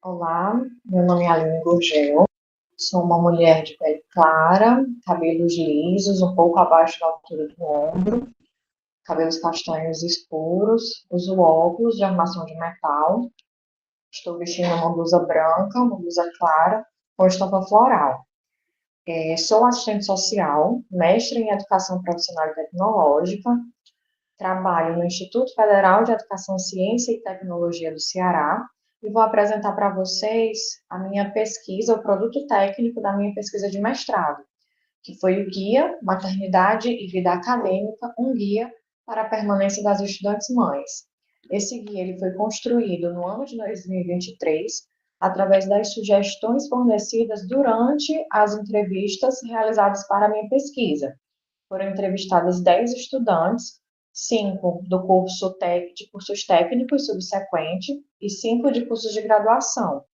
Olá, meu nome é Aline Gurgel, sou uma mulher de pele clara, cabelos lisos, um pouco abaixo da altura do ombro, cabelos castanhos escuros, uso óculos de armação de metal, estou vestindo uma blusa branca, uma blusa clara, com estampa floral. Sou assistente social, mestre em educação profissional e tecnológica, trabalho no Instituto Federal de Educação, Ciência e Tecnologia do Ceará e vou apresentar para vocês a minha pesquisa, o produto técnico da minha pesquisa de mestrado, que foi o Guia Maternidade e Vida Acadêmica, um guia para a permanência das estudantes mães. Esse guia ele foi construído no ano de 2023 através das sugestões fornecidas durante as entrevistas realizadas para a minha pesquisa. Foram entrevistadas 10 estudantes, 5 do curso de cursos técnicos subsequente e 5 de cursos de graduação.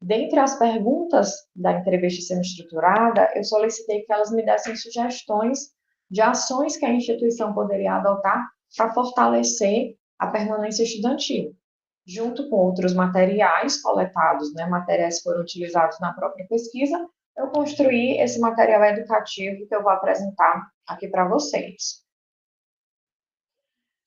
Dentre as perguntas da entrevista semi-estruturada, eu solicitei que elas me dessem sugestões de ações que a instituição poderia adotar para fortalecer a permanência estudantil, junto com outros materiais coletados, né, materiais que foram utilizados na própria pesquisa. Eu construí esse material educativo que eu vou apresentar aqui para vocês,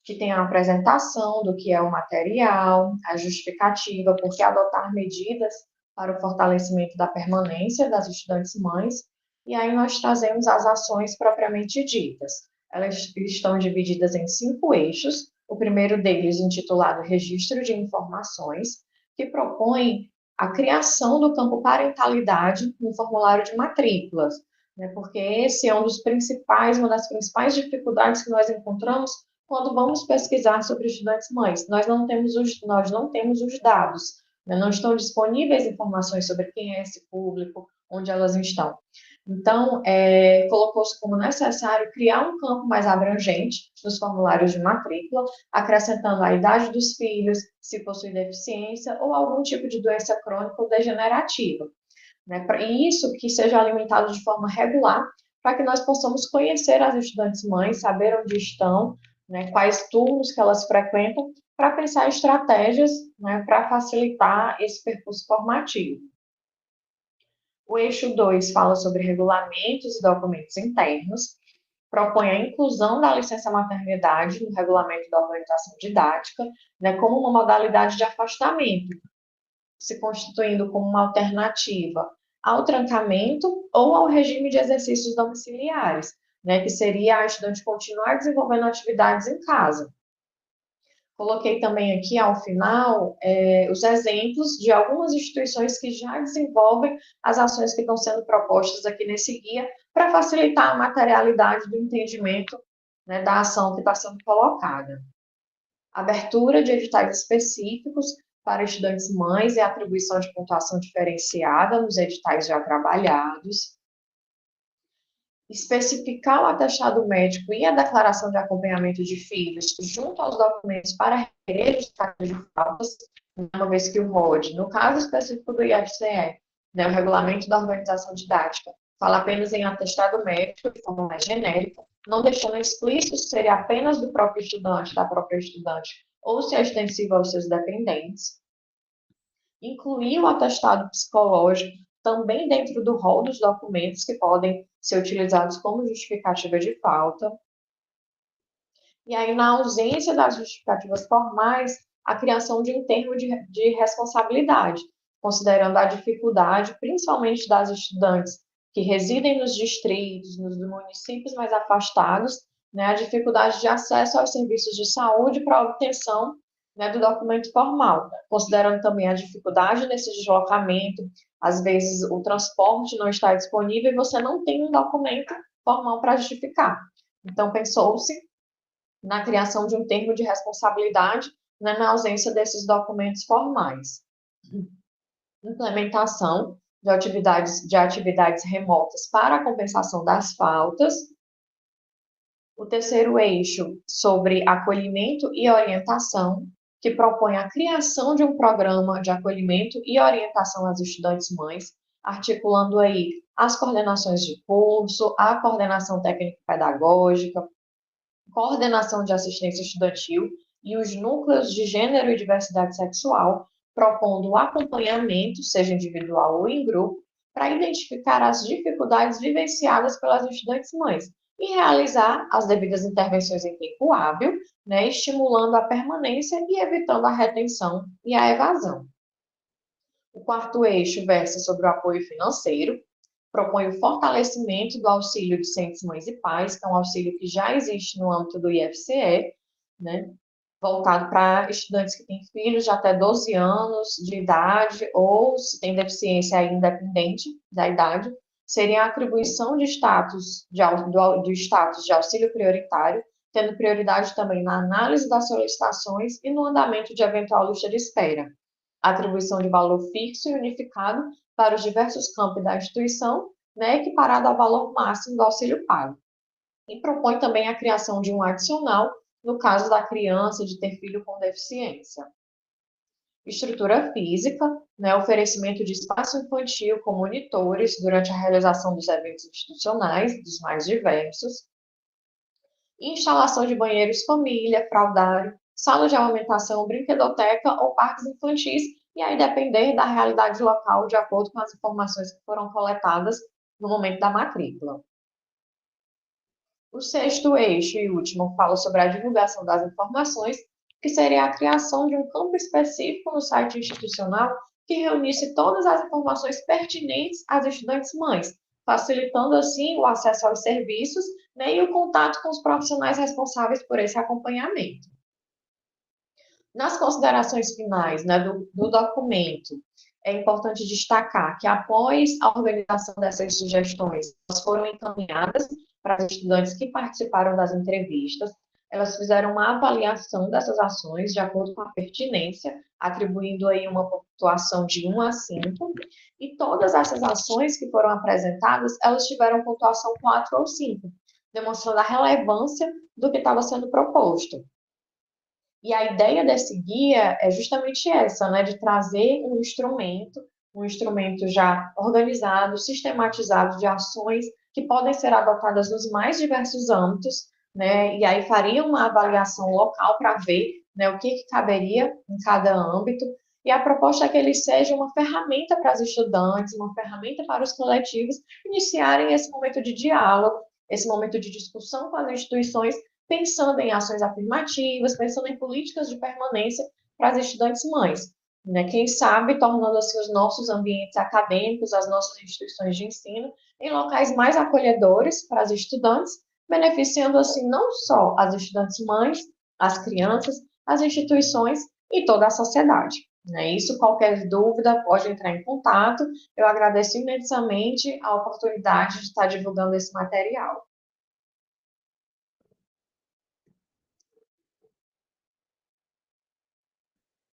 que tem a apresentação do que é o material, a justificativa, por que adotar medidas para o fortalecimento da permanência das estudantes mães, e aí nós trazemos as ações propriamente ditas. Elas estão divididas em 5 eixos. O primeiro deles, intitulado Registro de Informações, que propõe a criação do campo parentalidade no formulário de matrículas, né, porque esse é uma das principais dificuldades que nós encontramos quando vamos pesquisar sobre estudantes mães. Nós não temos os dados, né? Não estão disponíveis informações sobre quem é esse público, onde elas estão. Então, colocou-se como necessário criar um campo mais abrangente nos formulários de matrícula, acrescentando a idade dos filhos, se possui deficiência ou algum tipo de doença crônica ou degenerativa, né? E isso que seja alimentado de forma regular, para que nós possamos conhecer as estudantes mães, saber onde estão, né, quais turnos que elas frequentam, para pensar estratégias, né, para facilitar esse percurso formativo. O eixo 2 fala sobre regulamentos e documentos internos, propõe a inclusão da licença maternidade no regulamento da organização didática, né, como uma modalidade de afastamento, se constituindo como uma alternativa ao trancamento ou ao regime de exercícios domiciliares, né, que seria a estudante continuar desenvolvendo atividades em casa. Coloquei também aqui, ao final, os exemplos de algumas instituições que já desenvolvem as ações que estão sendo propostas aqui nesse guia, para facilitar a materialidade do entendimento, né, da ação que está sendo colocada. Abertura de editais específicos para estudantes mães e atribuição de pontuação diferenciada nos editais já trabalhados. Especificar o atestado médico e a declaração de acompanhamento de filhos junto aos documentos para requerer justificativa de faltas, uma vez que o ROD, no caso específico do IFCE, né, o Regulamento da Organização Didática, fala apenas em atestado médico de forma mais genérica, não deixando explícito se seria apenas do próprio estudante, da própria estudante, ou se é extensivo aos seus dependentes. Incluir o atestado psicológico também dentro do rol dos documentos que podem ser utilizados como justificativa de falta. E aí, na ausência das justificativas formais, a criação de um termo de responsabilidade, considerando a dificuldade, principalmente das estudantes que residem nos distritos, nos municípios mais afastados, né, a dificuldade de acesso aos serviços de saúde para a obtenção, né, do documento formal, considerando também a dificuldade nesse deslocamento, às vezes o transporte não está disponível e você não tem um documento formal para justificar. Então, pensou-se na criação de um termo de responsabilidade, né, na ausência desses documentos formais. Implementação de atividades remotas para a compensação das faltas. O terceiro eixo, sobre acolhimento e orientação, que propõe a criação de um programa de acolhimento e orientação às estudantes mães, articulando aí as coordenações de curso, a coordenação técnico-pedagógica, coordenação de assistência estudantil e os núcleos de gênero e diversidade sexual, propondo o acompanhamento, seja individual ou em grupo, para identificar as dificuldades vivenciadas pelas estudantes mães e realizar as devidas intervenções em tempo hábil, né, estimulando a permanência e evitando a retenção e a evasão. O quarto eixo versa sobre o apoio financeiro, propõe o fortalecimento do auxílio docentes, mães e pais, que é um auxílio que já existe no âmbito do IFCE, né, voltado para estudantes que têm filhos de até 12 anos de idade ou se tem deficiência independente da idade, seria a atribuição de status do status de auxílio prioritário, tendo prioridade também na análise das solicitações e no andamento de eventual lista de espera. Atribuição de valor fixo e unificado para os diversos campos da instituição, né, equiparado ao valor máximo do auxílio pago. E propõe também a criação de um adicional no caso da criança de ter filho com deficiência. Estrutura física, né, oferecimento de espaço infantil com monitores durante a realização dos eventos institucionais, dos mais diversos. Instalação de banheiros família, fraldário, sala de alimentação, brinquedoteca ou parques infantis, e aí depender da realidade local, de acordo com as informações que foram coletadas no momento da matrícula. O sexto eixo e último fala sobre a divulgação das informações, que seria a criação de um campo específico no site institucional que reunisse todas as informações pertinentes às estudantes mães, facilitando assim o acesso aos serviços, né, e o contato com os profissionais responsáveis por esse acompanhamento. Nas considerações finais, né, do documento, é importante destacar que, após a organização dessas sugestões, elas foram encaminhadas para as estudantes que participaram das entrevistas, elas fizeram uma avaliação dessas ações de acordo com a pertinência, atribuindo aí uma pontuação de 1 a 5, e todas essas ações que foram apresentadas, elas tiveram pontuação 4 ou 5, demonstrando a relevância do que estava sendo proposto. E a ideia desse guia é justamente essa, né, de trazer um instrumento já organizado, sistematizado de ações que podem ser adotadas nos mais diversos âmbitos, né, e aí faria uma avaliação local para ver, né, o que caberia em cada âmbito, e a proposta é que ele seja uma ferramenta para os estudantes, uma ferramenta para os coletivos iniciarem esse momento de diálogo, esse momento de discussão com as instituições, pensando em ações afirmativas, pensando em políticas de permanência para as estudantes mães. Né? Quem sabe, tornando assim os nossos ambientes acadêmicos, as nossas instituições de ensino, em locais mais acolhedores para as estudantes, beneficiando assim não só as estudantes mães, as crianças, as instituições e toda a sociedade. Né? Isso, qualquer dúvida, pode entrar em contato. Eu agradeço imensamente a oportunidade de estar divulgando esse material.